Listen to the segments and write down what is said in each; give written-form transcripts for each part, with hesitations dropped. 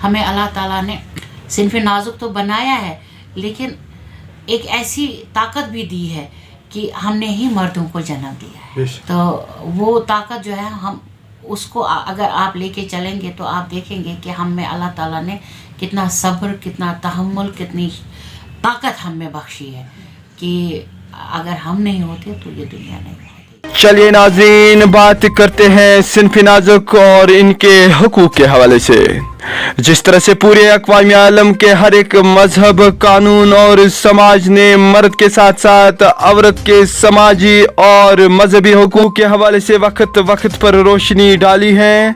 ہمیں اللہ تعالیٰ نے صنف نازک تو بنایا ہے لیکن ایک ایسی طاقت بھی دی ہے کہ ہم نے ہی مردوں کو جنم دیا ہے. تو وہ طاقت جو ہے ہم اس کو اگر آپ لے کے چلیں گے تو آپ دیکھیں گے کہ ہم میں اللہ تعالیٰ نے کتنا صبر، کتنا تحمل، کتنی طاقت ہم میں بخشی ہے کہ اگر ہم نہیں ہوتے تو یہ دنیا نہیں ہوتی. چلیے ناظرین، بات کرتے ہیں صنف نازک اور ان کے حقوق کے حوالے سے. جس طرح سے پورے اقوام عالم کے ہر ایک مذہب، قانون اور سماج نے مرد کے ساتھ ساتھ عورت کے سماجی اور مذہبی حقوق کے حوالے سے وقت وقت پر روشنی ڈالی ہے،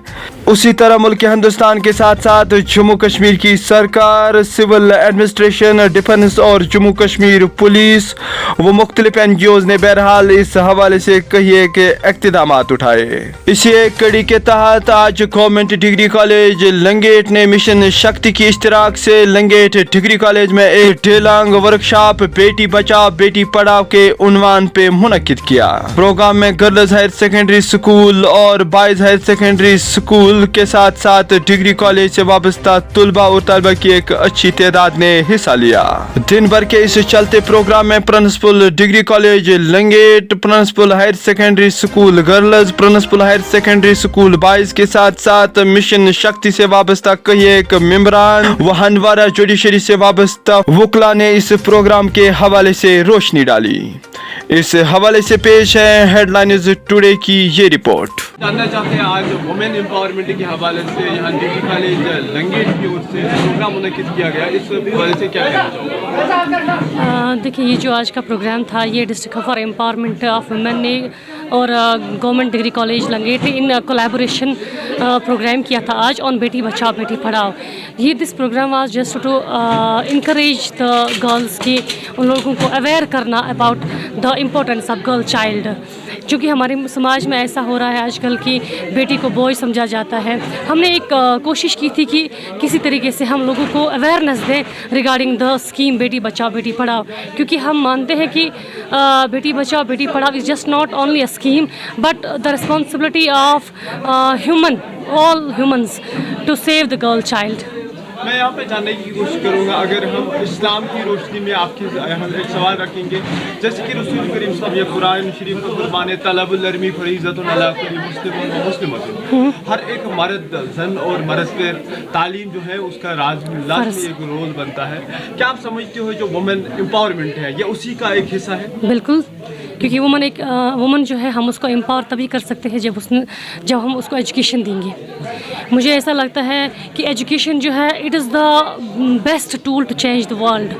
اسی طرح ملک ہندوستان کے ساتھ ساتھ جموں کشمیر کی سرکار، سول ایڈمنسٹریشن، ڈیفنس اور جموں کشمیر پولیس و مختلف NGOز نے بہرحال اس حوالے سے کئی کہ اقتدامات اٹھائے. اسی ایک کڑی کے تحت آج گورنمنٹ ڈگری کالج لنگیٹ نے مشن شکتی کی اشتراک سے لنگیٹ ڈگری کالج میں ایک ڈے لانگ ورکشاپ بیٹی بچاؤ بیٹی پڑھاؤ کے عنوان پہ منعقد کیا. پروگرام میں گرلز ہائر سیکنڈری اسکول اور بائز ہائر سیکنڈری اسکول کے ساتھ ساتھ ڈگری کالج سے وابستہ طلباء اور طالبہ کی ایک اچھی تعداد نے حصہ لیا. دن بھر کے اس چلتے پروگرام میں principal degree college Langate, principal higher secondary school girls, principal higher secondary school boys کے ساتھ ساتھ مشن شکتی سے وابستہ کئی ایک ممبران و ہندوارہ جوڈیشری سے وابستہ وکلا نے اس پروگرام کے حوالے سے روشنی ڈالی. اس حوالے سے پیش ہے ہیڈ لائنز ٹوڈے کی یہ رپورٹ. جاننا چاہتے ہیں آج وومن امپاورمنٹ کے حوالے سے یہاں ڈگری کالج لنگیٹ کی اور سے پروگرام منعقد کیا گیا، اس حوالے سے کیا کہنا چاہوں؟ دیکھیے، یہ جو آج کا پروگرام تھا یہ district for empowerment of women نے اور گورنمنٹ ڈگری کالج لنگیٹ نے ان کولیبوریشن پروگرام کیا تھا آج آن بیٹی بچاؤ بیٹی پڑھاؤ. یہ this programme was just to encourage the girls کی ان لوگوں کو اویئر کرنا about the importance of girl child. چونکہ ہمارے سماج میں ایسا ہو رہا ہے آج کل کی بیٹی کو بوجھ سمجھا جاتا ہے. ہم نے ایک کوشش کی تھی کہ کسی طریقے سے ہم لوگوں کو اویئرنیس دیں ریگارڈنگ دا اسکیم بیٹی بچاؤ بیٹی پڑھاؤ، کیونکہ ہم مانتے ہیں کہ بیٹی بچاؤ بیٹی Padhao is just not only a scheme but the responsibility of human all humans to save the girl child. میں یہاں پہ جاننے کی کوشش کروں گا، اگر ہم اسلام کی روشنی میں آپ کے ایک سوال رکھیں گے، جیسے کہ رسول کریم صلی اللہ علیہ وسلم قرآن شریف کو قربان طلب العلم فریضۃ علی کل مسلم و مسلمۃ، ہر ایک مرد زن اور مرد پہ تعلیم جو ہے اس کا لازمی ایک رول بنتا ہے. کیا آپ سمجھتے ہو جو وومن امپاورمنٹ ہے یہ اسی کا ایک حصہ ہے؟ بالکل، کیونکہ وومن جو ہے ہم اس کو امپاور تبھی کر سکتے ہیں جب ہم اس کو ایجوکیشن دیں گے. مجھے ایسا لگتا ہے کہ ایجوکیشن جو ہے it is the best tool to change the world.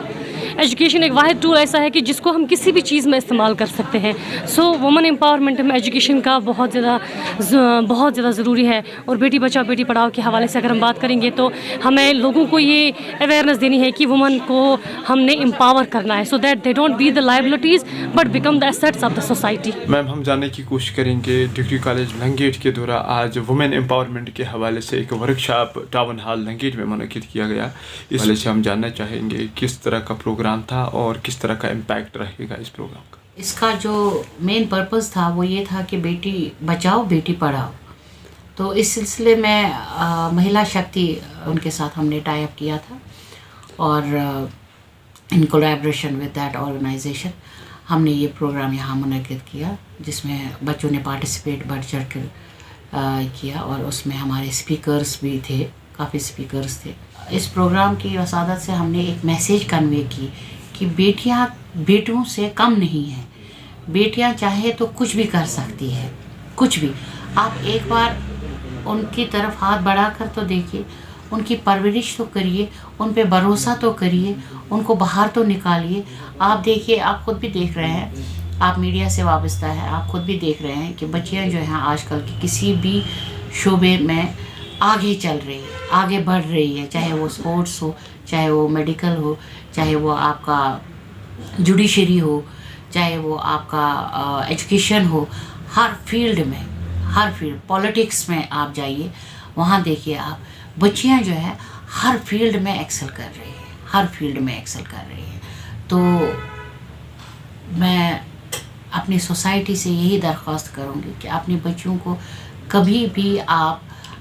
Education ایک واحد ٹول ایسا ہے کہ جس کو ہم کسی بھی چیز میں استعمال کر سکتے ہیں. سو وومن امپاورمنٹ میں ایجوکیشن کا بہت زیادہ ضروری ہے. اور بیٹی بچاؤ بیٹی پڑھاؤ کے حوالے سے اگر ہم بات کریں گے تو ہمیں لوگوں کو یہ اویئرنیس دینی ہے کہ وومن کو ہم نے امپاور کرنا ہے so that they don't be the liabilities but become the assets of the society. Ma'am, ہم جاننے کی کوشش کریں گے ڈگری کالج لنگیٹ کے دوران آج وومن امپاورمنٹ کے حوالے سے ایک ورکشاپ ٹاؤن ہال لنگیٹ میں منعقد کیا گیا. اس حوالے سے ہم جاننا چاہیں گے کس طرح کا پروگرام تھا اور کس طرح کا امپیکٹ رہے گا اس پروگرام کا. اس کا جو مین پرپز تھا وہ یہ تھا کہ بیٹی بچاؤ بیٹی پڑھاؤ. تو اس سلسلے میں مہیلا شکتی ان کے ساتھ ہم نے ٹائی اپ کیا تھا اور ان کولیبریشن ود دیٹ آرگنائزیشن ہم نے یہ پروگرام یہاں منعقد کیا جس میں بچوں نے پارٹیسپیٹ بڑھ چڑھ کر کیا اور اس میں ہمارے اسپیکرز بھی تھے، کافی اسپیکرز تھے. اس پروگرام کی وسادت سے ہم نے ایک میسیج کنوے کی کہ بیٹیاں بیٹوں سے کم نہیں ہیں. بیٹیاں چاہے تو کچھ بھی کر سکتی ہے، کچھ بھی. آپ ایک بار ان کی طرف ہاتھ بڑھا کر تو دیکھیے، ان کی پرورش تو کریے، ان پہ بھروسہ تو کریے، ان کو باہر تو نکالیے. آپ دیکھیے، آپ خود بھی دیکھ رہے ہیں، آپ میڈیا سے وابستہ ہیں، آپ خود بھی دیکھ رہے ہیں کہ بچیاں جو ہیں آج کل کی کسی بھی شعبے میں آگے چل رہی ہے، آگے بڑھ رہی ہے، چاہے وہ اسپورٹس ہو، چاہے وہ میڈیکل ہو، چاہے وہ آپ کا جوڈیشری ہو، چاہے وہ آپ کا ایجوکیشن ہو. ہر فیلڈ میں، ہر فیلڈ، پولیٹکس میں آپ جائیے، وہاں دیکھیے آپ بچیاں جو ہے ہر فیلڈ میں ایکسل کر رہی ہیں، ہر فیلڈ میں ایکسل کر رہی ہیں. تو میں اپنی سوسائٹی سے یہی درخواست کروں گی کہ اپنی بچیوں کو کبھی بھی آپ